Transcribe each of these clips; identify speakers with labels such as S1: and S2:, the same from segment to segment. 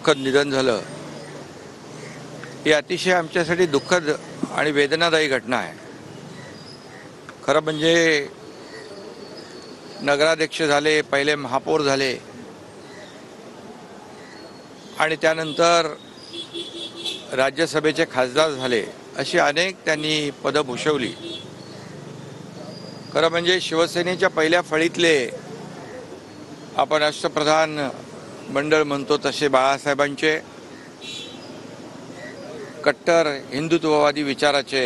S1: दुःखद निधन झालं ही अतिशय आमच्यासाठी दुःखद आणि वेदनादायी घटना आहे। खरं म्हणजे नगराध्यक्ष झाले, पहिले महापौर झाले आणि त्यानंतर राज्यसभेचे खासदार झाले, अशी अनेक त्यांनी पदं भूषवली। खरं म्हणजे शिवसेनेच्या पहिल्या फळीतले आपण राष्ट्रप्रधान मंडळ म्हणतो तसे बाळासाहेबांचे कट्टर हिंदुत्ववादी विचाराचे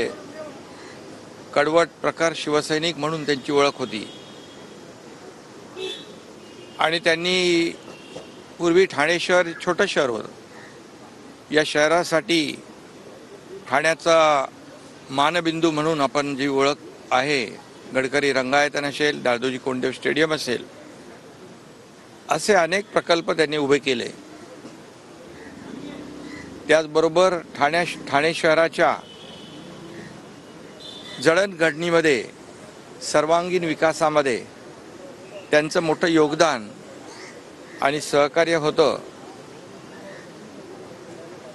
S1: कडवट प्रकार शिवसैनिक म्हणून त्यांची ओळख होती। आणि त्यांनी पूर्वी ठाणे शहर छोटं शहर होतं, या शहरासाठी ठाण्याचा मानबिंदू म्हणून आपण जी ओळख आहे, गडकरी रंगायतन असेल, दादोजी कोंडदेव स्टेडियम असेल, असे अनेक प्रकल्प त्यांनी उभे केले। त्याचबरोबर ठाणे शहराच्या जडणघडणीमध्ये, सर्वांगीण विकासामध्ये त्यांचं मोठं योगदान आणि सहकार्य होतं।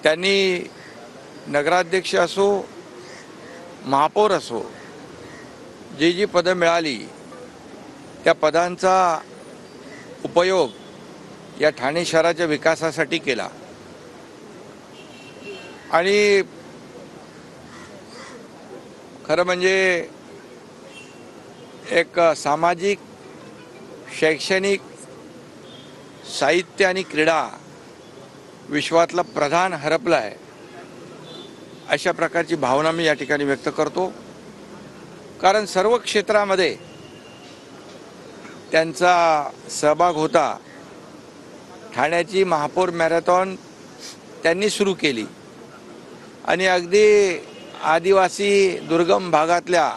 S1: त्यांनी नगराध्यक्ष असो, महापौर असो, जी जी पदं मिळाली त्या पदांचा उपयोग या ठाणे शहराच्या विकासासाठी केला। आणि खरं म्हणजे एक सामाजिक, शैक्षणिक, साहित्य आणि क्रीडा विश्वातला प्रधान हरपला आहे, अशा प्रकारची भावना मी या ठिकाणी व्यक्त करतो। कारण सर्व क्षेत्रामध्ये त्यांचा सहभाग होता। ठाण्याची महापौर मॅरेथॉन त्यांनी सुरू केली आणि अगदी आदिवासी दुर्गम भागातल्या,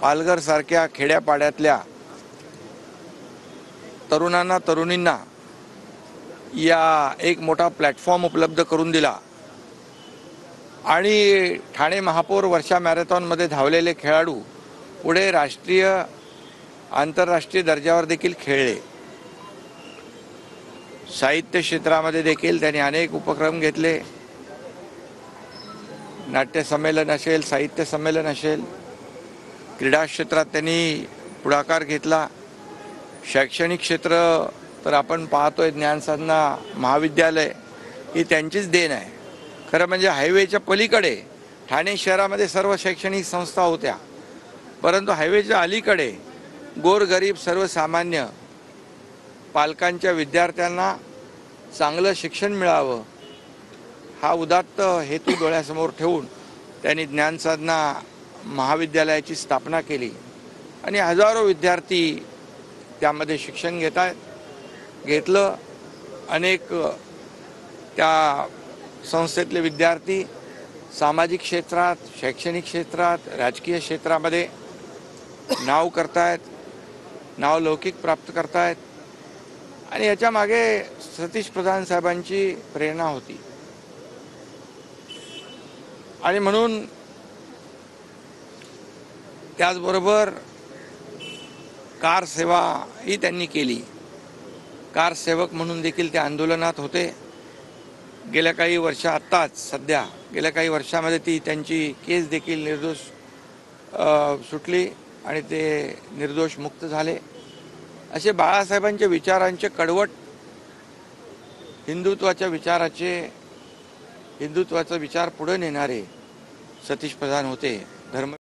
S1: पालघरसारख्या खेड्यापाड्यातल्या तरुणांना, तरुणींना या एक मोठा प्लॅटफॉर्म उपलब्ध करून दिला। आणि ठाणे महापौर वर्षा मॅरेथॉनमध्ये धावलेले खेळाडू पुढे राष्ट्रीय, आंतरराष्ट्रीय दर्जावर देखील खेळले। साहित्य क्षेत्रामध्ये देखील त्यांनी अनेक उपक्रम घेतले। नाट्य संमेलन असेल, साहित्य संमेलन असेल, क्रीडा क्षेत्रात त्यांनी पुढाकार घेतला। शैक्षणिक क्षेत्र तर आपण पाहतोय, ज्ञानसाधना महाविद्यालय ही त्यांचीच देण आहे। खरं म्हणजे हायवेच्या पलीकडे ठाणे शहरामध्ये सर्व शैक्षणिक संस्था होत्या, परंतु हायवेच्या अलीकडे गोरगरीब सर्वसामान्य पालकांच्या विद्यार्थ्यांना चांगलं शिक्षण मिळावं, हा उदात्त हेतू डोळ्यासमोर ठेवून त्यांनी ज्ञानसाधना महाविद्यालयाची स्थापना केली आणि हजारो विद्यार्थी त्यामध्ये शिक्षण घेतलं। अनेक त्या संस्थेतले विद्यार्थी सामाजिक क्षेत्रात, शैक्षणिक क्षेत्रात, राजकीय क्षेत्रामध्ये नाव करतायत, नावलौकिक प्राप्त करतायत। आणि याच्या मागे सतीश प्रधान साहेबांची प्रेरणा होती। आणि म्हणून त्याचबरोबर कार सेवा ही त्यांनी केली। कार सेवक म्हणून देखील ते आंदोलनात होते। गेल्या काही गेल्या काही वर्षामध्ये ती त्यांची केस देखील निर्दोष सुटली आणि ते निर्दोष मुक्त झाले। असे बाळासाहेबांच्या विचारांचे कडवट हिंदुत्वाचा विचार पुढे नेणारे सतीश प्रधान होते। धर्म